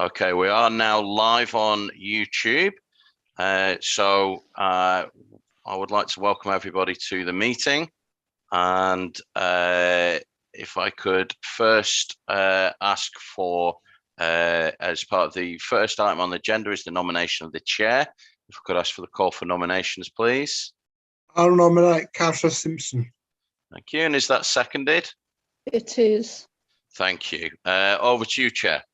Okay, we are now live on YouTube. So I would like to welcome everybody to the meeting. And if I could first ask for, as part of the first item on the agenda is the nomination of the chair. If I could ask for the call for nominations, please. I'll nominate Councillor Simpson. Thank you. And is that seconded? It is. Thank you. Over to you, Chair.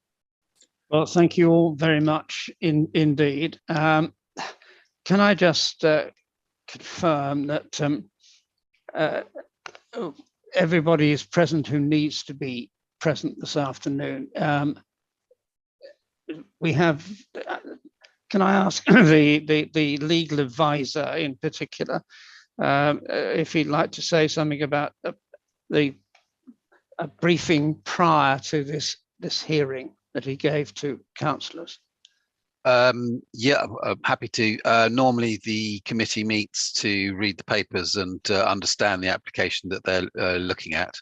Well, thank you all very much indeed. Can I just confirm that everybody is present who needs to be present this afternoon? We have, can I ask the legal advisor in particular, if he'd like to say something about the briefing prior to this hearing that he gave to councillors? Yeah, I'm happy to. Normally the committee meets to read the papers and understand the application that they're looking at,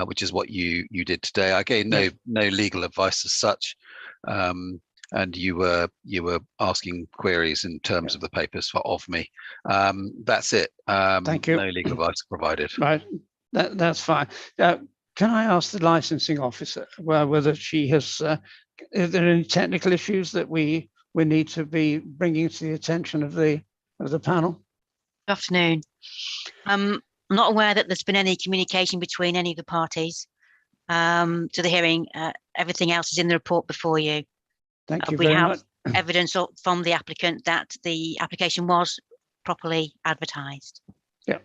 which is what you did today. I gave no legal advice as such, and you were asking queries in terms of the papers of me. That's it. Thank you. No legal advice provided. Right, that's fine. Can I ask the licensing officer whether she has, are there any technical issues that we need to be bringing to the attention of the panel? Good afternoon. I'm not aware that there's been any communication between any of the parties to the hearing. Everything else is in the report before you. Thank you we very have much. evidence from the applicant that the application was properly advertised. Yeah,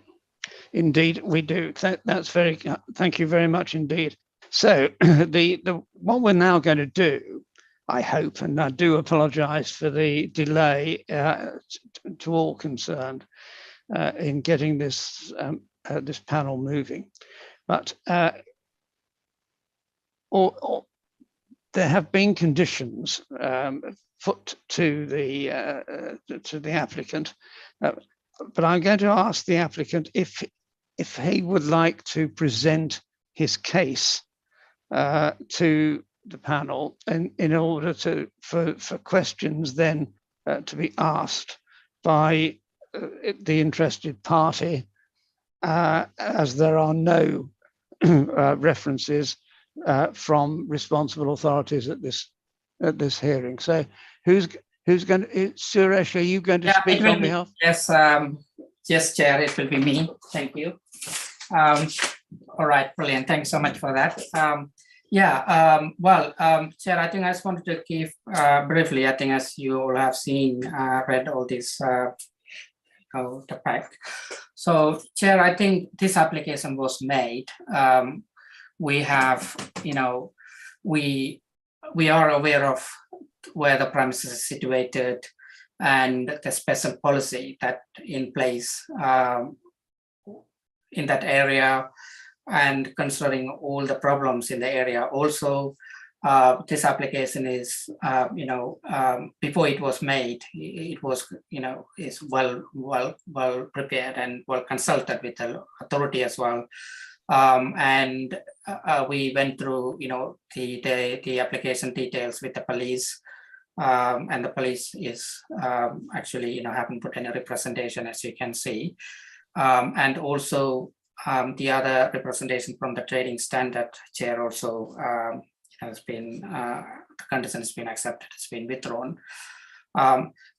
indeed we do. That's very, thank you very much indeed. So what we're now going to do, I hope, and I do apologise for the delay to all concerned in getting this this panel moving, but there have been conditions put to the applicant, but I'm going to ask the applicant if he would like to present his case to the panel in order for questions then to be asked by the interested party, as there are no references from responsible authorities at this hearing. So who's going to, Suresh, are you going to speak on behalf? Yes, yes, Chair, it will be me. Thank you. All right, brilliant. Thanks so much for that. Chair, I think I just wanted to give briefly, I think as you all have seen, read all this, the pack. So, Chair, I think this application was made. We have, we are aware of where the premises is situated and the special policy that in place in that area, and considering all the problems in the area. Also, this application is, before it was made, it was, is well prepared and well consulted with the authority as well. And we went through, the application details with the police, and the police is actually, haven't put any representation, as you can see, and also the other representation from the trading standard, Chair, also has been, the condition has been accepted, it's been withdrawn.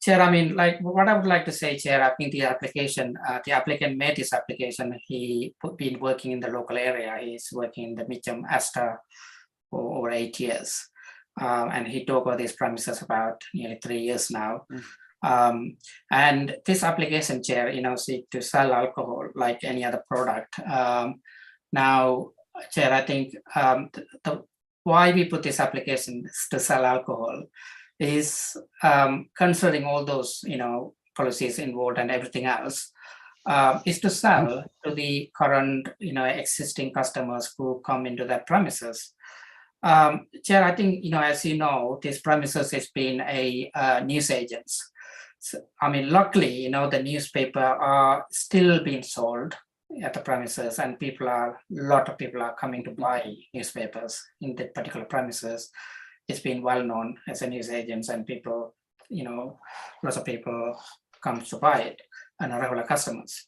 Chair, I mean, like what I would like to say, Chair, I think the application, the applicant made this application, he been working in the local area, he's working in the Mitcham Astor for over 8 years. And he took over these premises about nearly 3 years now. And this application, Chair, seek to sell alcohol like any other product. Now, Chair, I think why we put this application to sell alcohol is considering all those, policies involved and everything else, is to sell to the current, existing customers who come into that premises. Chair, I think, as you know, this premises has been a newsagents. So, I mean, luckily, the newspaper are still being sold at the premises, and a lot of people are coming to buy newspapers in the particular premises. it's been well known as a news agents, and people, lots of people come to buy it and are regular customers.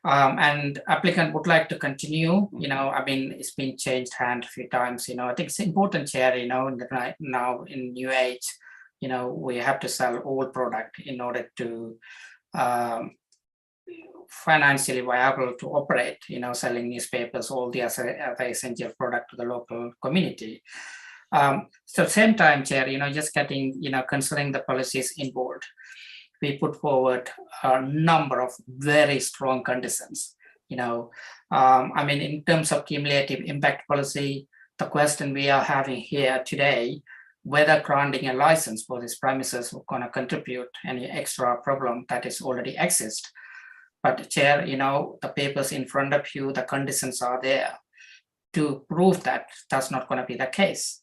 And applicant would like to continue, I mean, it's been changed hand a few times, I think it's important, Chair, now in new age, we have to sell all product in order to financially viable to operate, selling newspapers, all the other essential product to the local community. So same time, Chair, just getting, considering the policies involved, we put forward a number of very strong conditions. I mean, in terms of cumulative impact policy, the question we are having here today, whether granting a license for these premises is going to contribute any extra problem that is already exist. But Chair, the papers in front of you, the conditions are there to prove that that's not going to be the case.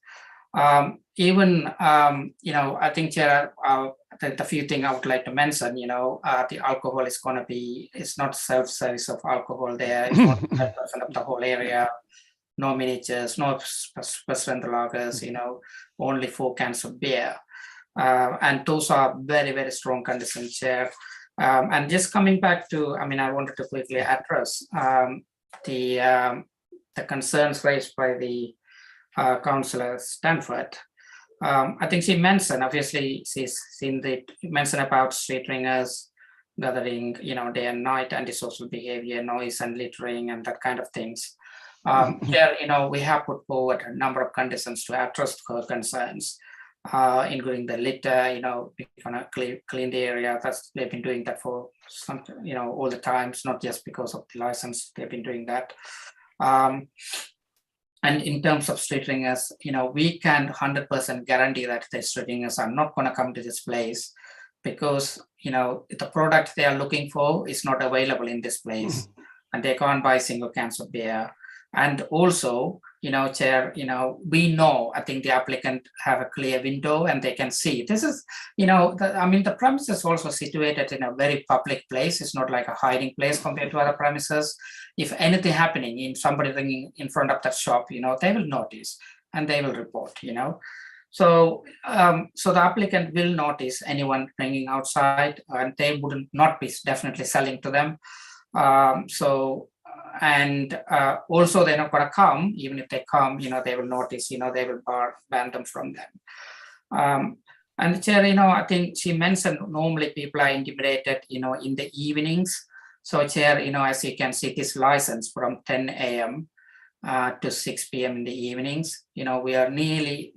I think, Chair, the few things I would like to mention, the alcohol is going to be, it's not self-service of alcohol there, it's not 5% of the whole area, no miniatures, no percent lagers, only 4 cans of beer. And those are very, very strong conditions, Chair. And just coming back to, I mean, I wanted to quickly address the concerns raised by the Councillor Stanford. I think she mentioned, obviously, she's seen the mention about street ringers gathering, day and night, antisocial behavior, noise and littering, and that kind of things. Here, we have put forward a number of conditions to address her concerns, including the litter, we're gonna clean the area. They've been doing that for some, all the times, not just because of the license. They've been doing that. And in terms of street ringers, we can 100% guarantee that the street ringers are not going to come to this place because, the product they are looking for is not available in this place, and they can't buy single cans of beer. And also, Chair, we know, I think the applicant have a clear window and they can see. This is, the premise is also situated in a very public place. It's not like a hiding place compared to other premises. If anything happening in somebody ringing in front of that shop, they will notice and they will report, So, so the applicant will notice anyone ringing outside, and they would not be definitely selling to them. And also they're not going to come, even if they come, they will notice, they will ban them from them. And Chair, I think she mentioned normally people are intimidated, in the evenings. So Chair, as you can see, this license from 10 a.m. To 6 p.m. in the evenings, we are nearly,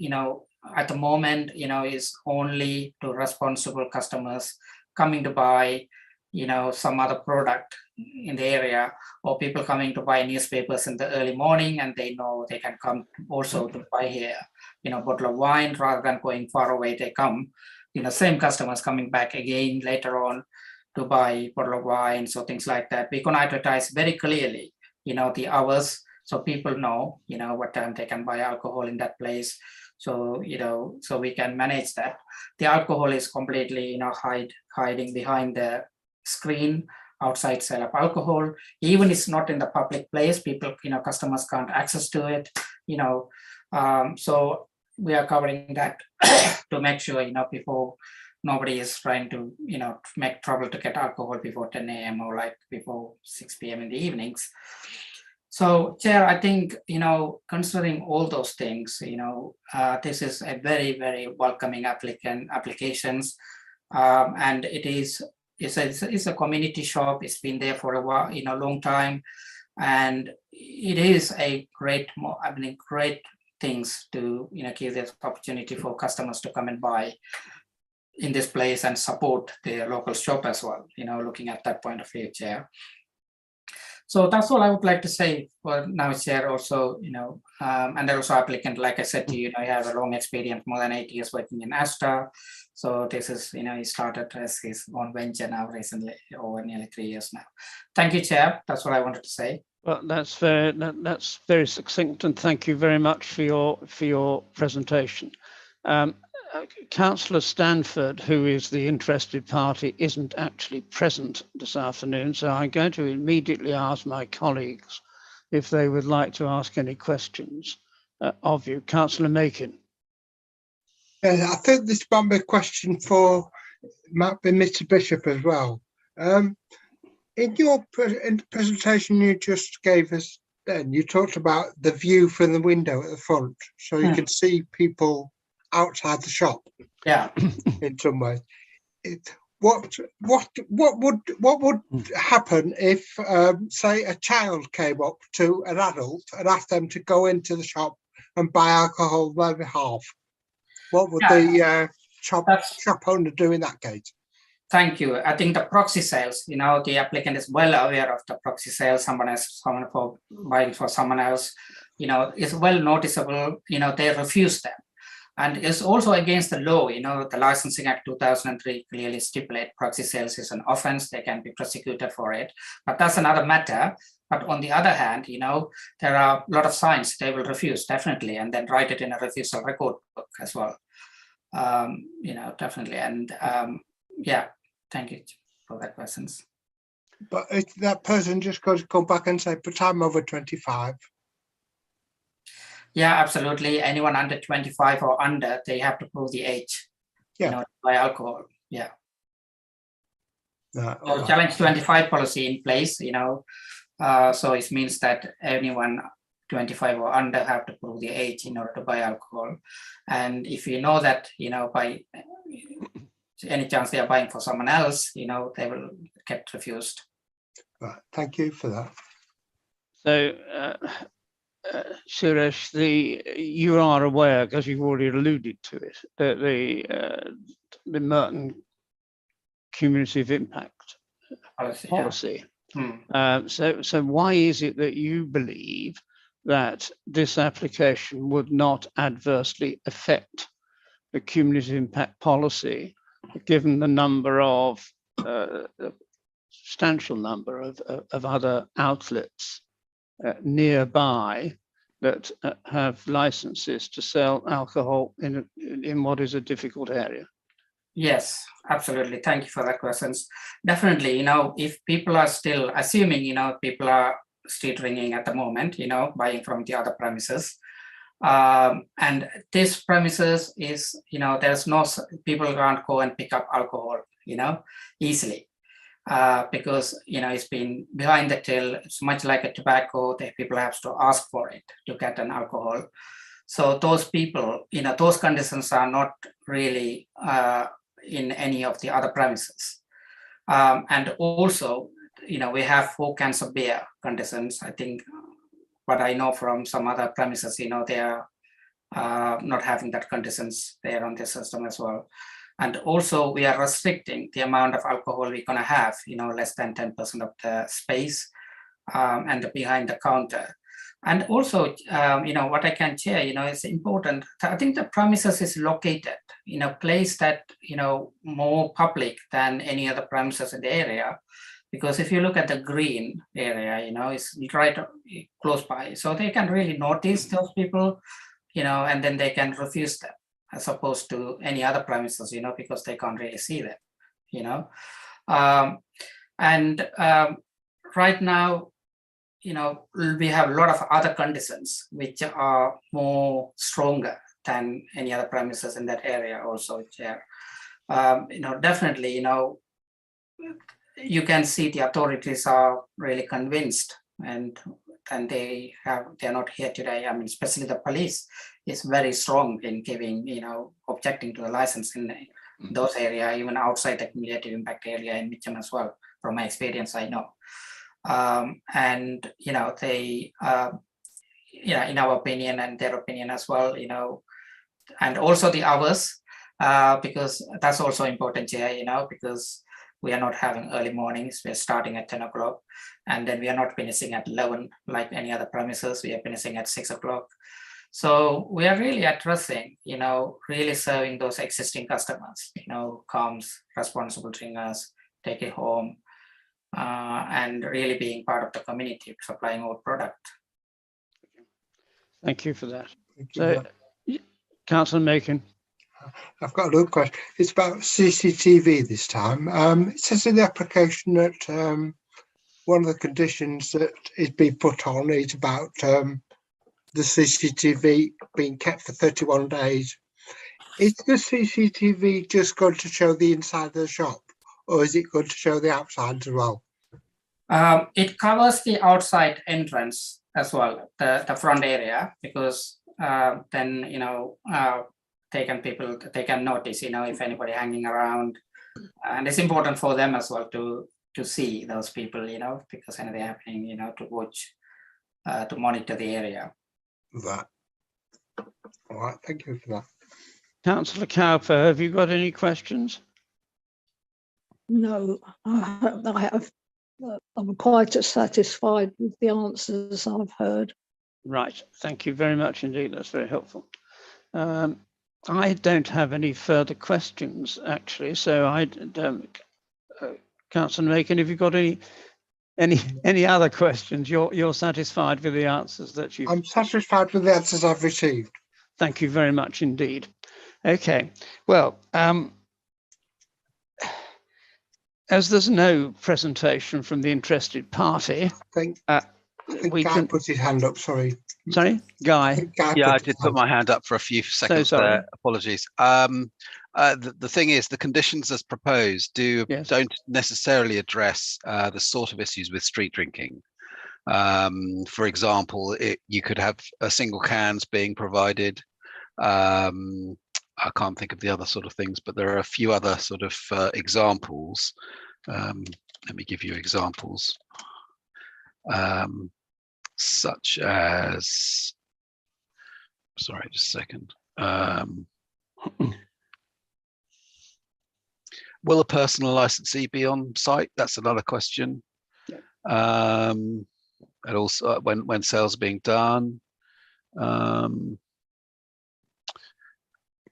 at the moment, is only to responsible customers coming to buy, some other product in the area, or people coming to buy newspapers in the early morning, and they know they can come also to buy here, bottle of wine, rather than going far away. They come, same customers coming back again later on to buy bottle of wine, so things like that. We can advertise very clearly, the hours, so people know, what time they can buy alcohol in that place. So, so we can manage that. The alcohol is completely, hiding behind the screen outside sale of alcohol. Even it's not in the public place, people, customers can't access to it, so we are covering that to make sure, before nobody is trying to, make trouble to get alcohol before 10 a.m. or like before 6 p.m. in the evenings. So, Chair, I think, considering all those things, this is a very, very welcoming applications, and it's a community shop. It's been there for a while, long time, and it is a great things to, give this opportunity for customers to come and buy in this place and support the local shop as well, looking at that point of view, Chair. So that's all I would like to say for now, Chair. Also, and also applicant, like I said to you, I have a long experience, more than 8 years working in Astra. So this is, he started as his own venture now recently, over nearly 3 years now. Thank you, Chair. That's what I wanted to say. Well, that's very succinct, and thank you very much for your presentation. Councillor Stanford, who is the interested party, isn't actually present this afternoon, so I'm going to immediately ask my colleagues if they would like to ask any questions of you. Councillor Makin. I think this might be a question for Mr. Bishop as well. In the presentation you just gave us, then you talked about the view from the window at the front, so you can see people outside the shop. Yeah. In some ways, what would happen if, say, a child came up to an adult and asked them to go into the shop and buy alcohol on their behalf? What would the shop owner do in that case? Thank you. I think the proxy sales, the applicant is well aware of the proxy sales. Someone for buying for someone else, is well noticeable. They refuse them, and it's also against the law. The Licensing Act 2003 clearly stipulate proxy sales is an offence. They can be prosecuted for it, but that's another matter. But on the other hand, there are a lot of signs they will refuse, definitely, and then write it in a refusal record book as well. Definitely. And yeah, thank you for that questions. But if that person just got to come back and say, but I'm over 25. Yeah, absolutely. Anyone under 25 or under, they have to prove the age, by alcohol. Yeah. So Challenge 25 policy in place, so it means that anyone 25 or under have to prove the age in order to buy alcohol. And if you know that, by any chance they are buying for someone else, they will get refused. Right. Thank you for that. So, Suresh, you are aware, because you've already alluded to it, that the Merton Cumulative Impact policy. So why is it that you believe that this application would not adversely affect the cumulative impact policy, given the number of substantial number of other outlets nearby that have licenses to sell alcohol in what is a difficult area? Yes, absolutely. Thank you for that questions. Definitely, if people are still assuming, people are street ringing at the moment, buying from the other premises. And this premises is, there's no, people can't go and pick up alcohol, easily. Because, it's been behind the till. It's much like a tobacco, that people have to ask for it to get an alcohol. So those people, those conditions are not really in any of the other premises. And also, we have 4 cans of beer conditions, I think, but I know from some other premises, they are not having that conditions there on the system as well. And also we are restricting the amount of alcohol we're going to have, less than 10% of the space and behind the counter. And also, what I can share, is important. I think the premises is located in a place that, more public than any other premises in the area. Because if you look at the green area, it's right close by. So they can really notice those people, and then they can refuse them, as opposed to any other premises, because they can't really see them, And right now, we have a lot of other conditions which are more stronger than any other premises in that area also there. Definitely, you can see the authorities are really convinced, and they're not here today. I mean, especially the police is very strong in giving, objecting to the license in those areas, even outside the cumulative impact area in Mitcham as well. From my experience, I know. And they in our opinion and their opinion as well, and also the hours, because that's also important here, because we are not having early mornings. We're starting at 10 o'clock, and then we are not finishing at 11 like any other premises. We are finishing at 6 o'clock. So we are really addressing, really serving those existing customers, comes, responsible drinkers, take it home, and really being part of the community, supplying our product. Thank you for that. So, Councillor Makin. I've got another question. It's about CCTV this time. It says in the application that one of the conditions that is being put on is about the CCTV being kept for 31 days. Is the CCTV just going to show the inside of the shop, or is it going to show the outside as well? It covers the outside entrance as well, the front area, because then, you know, they can notice, you know, if anybody hanging around, and it's important for them as well to see those people, you know, because anything happening, you know, to watch, to monitor the area. That. All right, thank you for that. Councillor Cowper, have you got any questions? No, I have. I'm quite satisfied with the answers I've heard. Right, thank you very much indeed. That's very helpful. I don't have any further questions actually, so I Councillor Macon, have you got any other questions? You're satisfied with the answers that you've? I'm satisfied with the answers I've received. Thank you very much indeed. Okay, well, as there's no presentation from the interested party, I think we Guy can. put his hand up, sorry. Sorry, Guy. Yeah, I did put my hand up for a few seconds sorry. there. Apologies. The thing is, the conditions as proposed don't necessarily address the sort of issues with street drinking. For example, you could have single cans being provided. I can't think of the other sort of things, but there are a few other sort of examples. Let me give you examples. Such as, sorry, just a second. Will a personal licensee be on site? That's another question. Yeah. And also when sales are being done.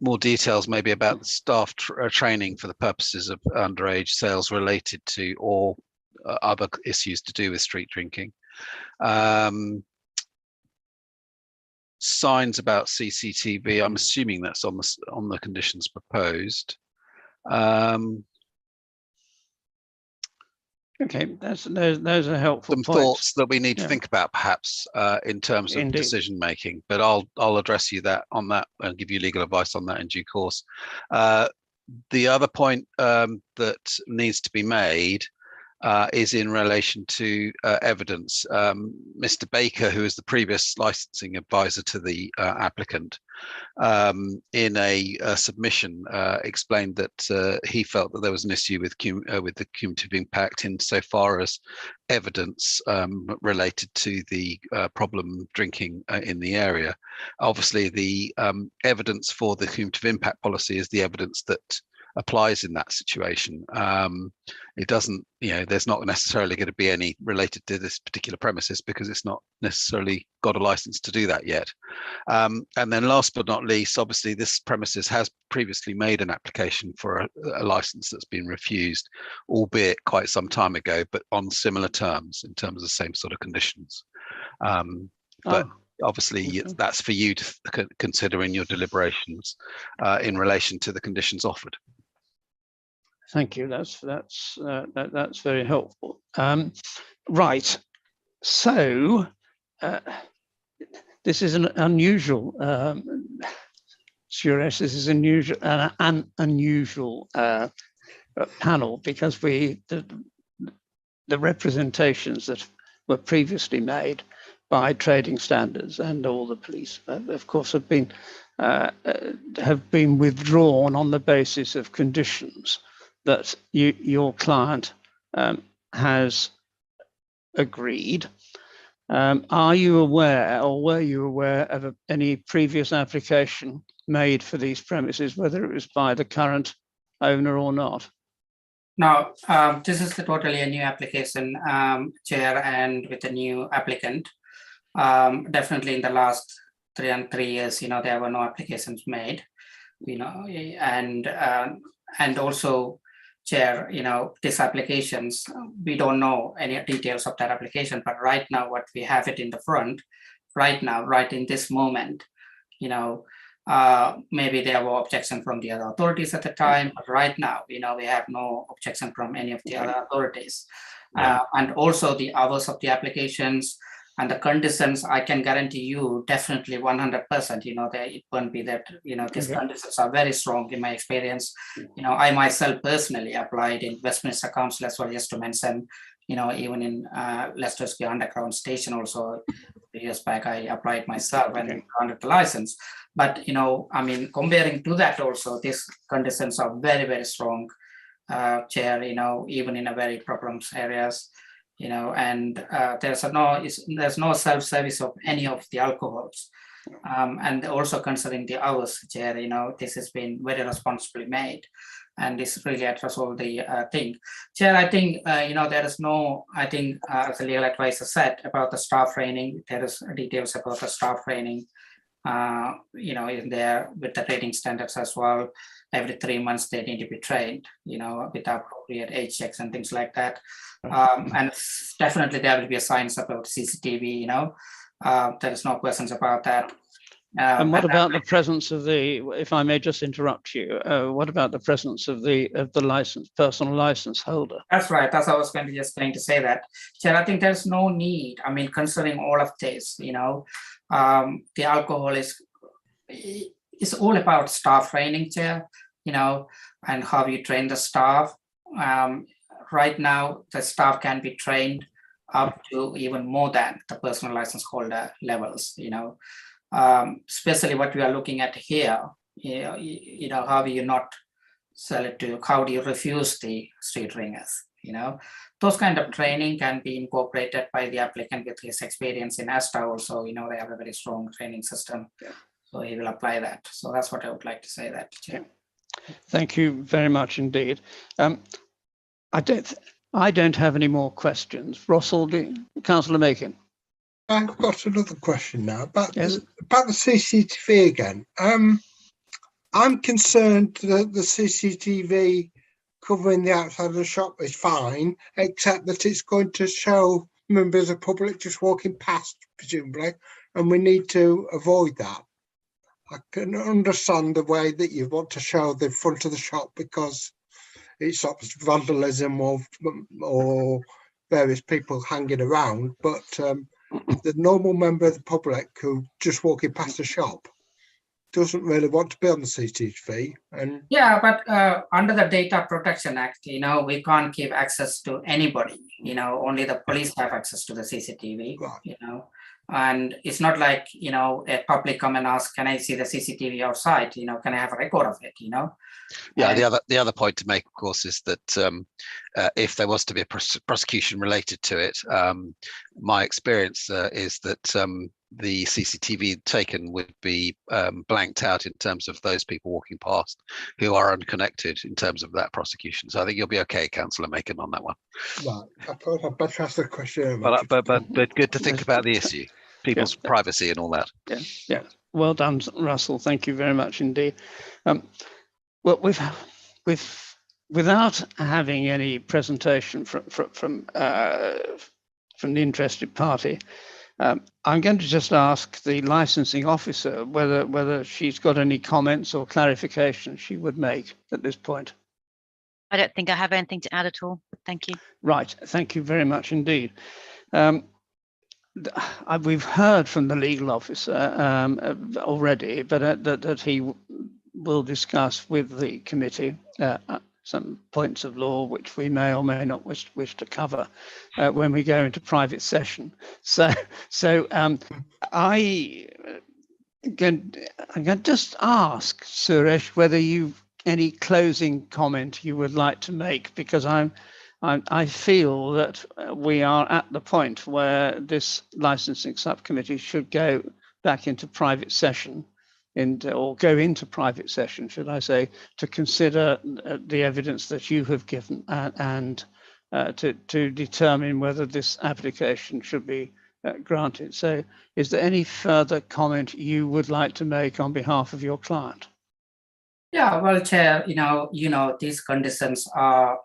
More details maybe about the staff training for the purposes of underage sales related to or other issues to do with street drinking. Signs about CCTV, I'm assuming that's on the conditions proposed. Okay, those are helpful Some points. thoughts that we need to think about perhaps in terms of decision making, but I'll address you on that and give you legal advice on that in due course. The other point that needs to be made is in relation to evidence. Mr. Baker, who is the previous licensing advisor to the applicant, in a submission explained that he felt that there was an issue with the cumulative impact insofar as evidence related to the problem drinking in the area. Obviously, the evidence for the cumulative impact policy is the evidence that applies in that situation. It doesn't, there's not necessarily going to be any related to this particular premises because it's not necessarily got a license to do that yet. And then last but not least, obviously this premises has previously made an application for a license that's been refused, albeit quite some time ago, but on similar terms, in terms of the same sort of conditions. But obviously that's for you to consider in your deliberations in relation to the conditions offered. Thank you. That's very helpful. Right. So this is an unusual. Suresh, this is an unusual panel because the representations that were previously made by Trading Standards and all the police, of course, have been withdrawn on the basis of conditions that your client has agreed. Are you aware, or were you aware of any previous application made for these premises, whether it was by the current owner or not? No, this is totally a new application, Chair, and with a new applicant. Definitely in the last 3 years, there were no applications made, and also, Chair, these applications, we don't know any details of that application, but right now what we have it in the front, right now, right in this moment, maybe there were objections from the other authorities at the time, but right now, we have no objection from any of the other authorities. And also the hours of the applications And the conditions, I can guarantee you definitely 100%, it won't be that, these conditions are very strong in my experience. I myself personally applied in Westminster Council as well, just to mention, even in Leicester Square Underground Station also, years back, I applied myself and granted the license. But, comparing to that also, these conditions are very, very strong, Chair, even in a very problems areas. And there's no self-service of any of the alcohols. And also considering the hours, Chair, this has been very responsibly made, and this really addresses all the thing. Chair, I think, there is no, I think, as the legal advisor said about the staff training, there is details about the staff training, in there with the training standards as well. Every 3 months they need to be trained, with appropriate age checks and things like that. And definitely there will be a science about CCTV, there is no questions about that. And what about the presence of if I may just interrupt you, what about the presence of the personal license holder? That's right. That's what I was going to say that. Chair, I think there's no need. Considering all of this, the alcohol is all about staff training, Chair, and how you train the staff. Right now, the staff can be trained up to even more than the personal license holder levels, especially what we are looking at here, how do you not sell it to, how do you refuse the street ringers, those kind of training can be incorporated by the applicant with his experience in ASTA also, they have a very strong training system, so he will apply that. So that's what I would like to say that, Chair. Thank you very much indeed. I don't have any more questions. Russell, Councillor Makin. I've got another question now about the CCTV again. I'm concerned that the CCTV covering the outside of the shop is fine, except that it's going to show members of the public just walking past, presumably, and we need to avoid that. I can understand the way that you want to show the front of the shop because it stops vandalism or various people hanging around, but the normal member of the public who just walking past the shop doesn't really want to be on the CCTV. And yeah, but under the Data Protection Act, we can't give access to anybody. Only the police have access to the CCTV. Right. And it's not like a public come and ask, can I see the CCTV outside? Can I have a record of it? Yeah, and the other point to make, of course, is that if there was to be a prosecution related to it, my experience is that the CCTV taken would be blanked out in terms of those people walking past who are unconnected in terms of that prosecution. So I think you'll be okay, Councillor Makin, on that one. Right, I thought I'd better ask the question. But good to think about the issue, people's privacy and all that. Yeah. Well done, Russell. Thank you very much indeed. Well, without having any presentation from the interested party, I'm going to just ask the licensing officer whether she's got any comments or clarifications she would make at this point. I don't think I have anything to add at all. Thank you. Right. Thank you very much indeed. We've heard from the legal officer already, but that he will discuss with the committee some points of law which we may or may not wish to cover when we go into private session. So I'm going to just ask Suresh whether you've any closing comment you would like to make, because I feel that we are at the point where this licensing subcommittee should go back into private session, or go into private session, should I say, to consider the evidence that you have given and to determine whether this application should be granted. So is there any further comment you would like to make on behalf of your client? Yeah, well, Chair, these conditions are,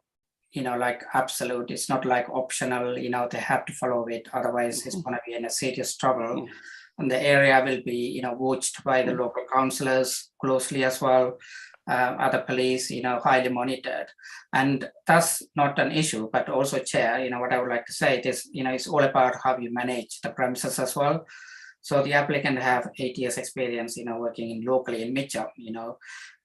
like absolute. It's not like optional, they have to follow it. Otherwise, it's going to be in a serious trouble. And the area will be, watched by the local councillors closely as well. other police, highly monitored. And that's not an issue, but also, Chair, what I would like to say is, it's all about how you manage the premises as well. So the applicant have 8 years experience, working locally in Mitcham,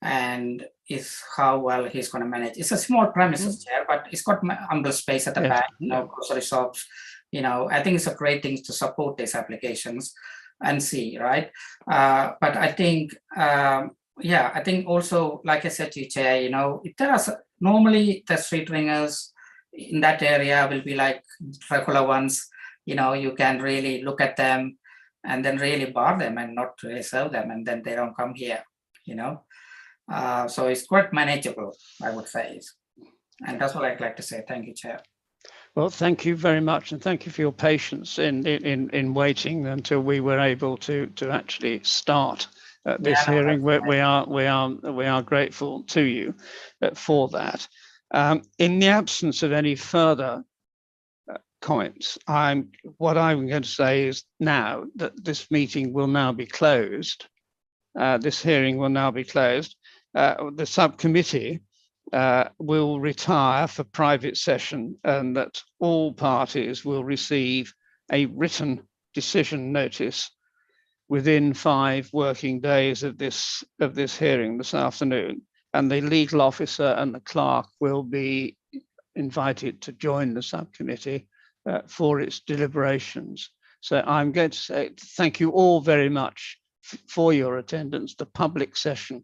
and is how well he's going to manage. It's a small premises, Chair, but it's got ample space at the back, grocery shops. I think it's a great thing to support these applications and see, right? But I think, I think also, like I said to you, Chair, if there are normally the street ringers in that area will be like regular ones, you can really look at them and then really bar them and not really serve them, and then they don't come here, so it's quite manageable, I would say. And that's what I'd like to say. Thank you, Chair. Well, thank you very much, and thank you for your patience in waiting until we were able to actually start this hearing. We are grateful to you for that. In the absence of any further comments, what I'm going to say is now that this meeting will now be closed. This hearing will now be closed. The subcommittee will retire for private session, and that all parties will receive a written decision notice within 5 working days of this hearing this afternoon. And the legal officer and the clerk will be invited to join the subcommittee for its deliberations. So I'm going to say thank you all very much for your attendance. The public session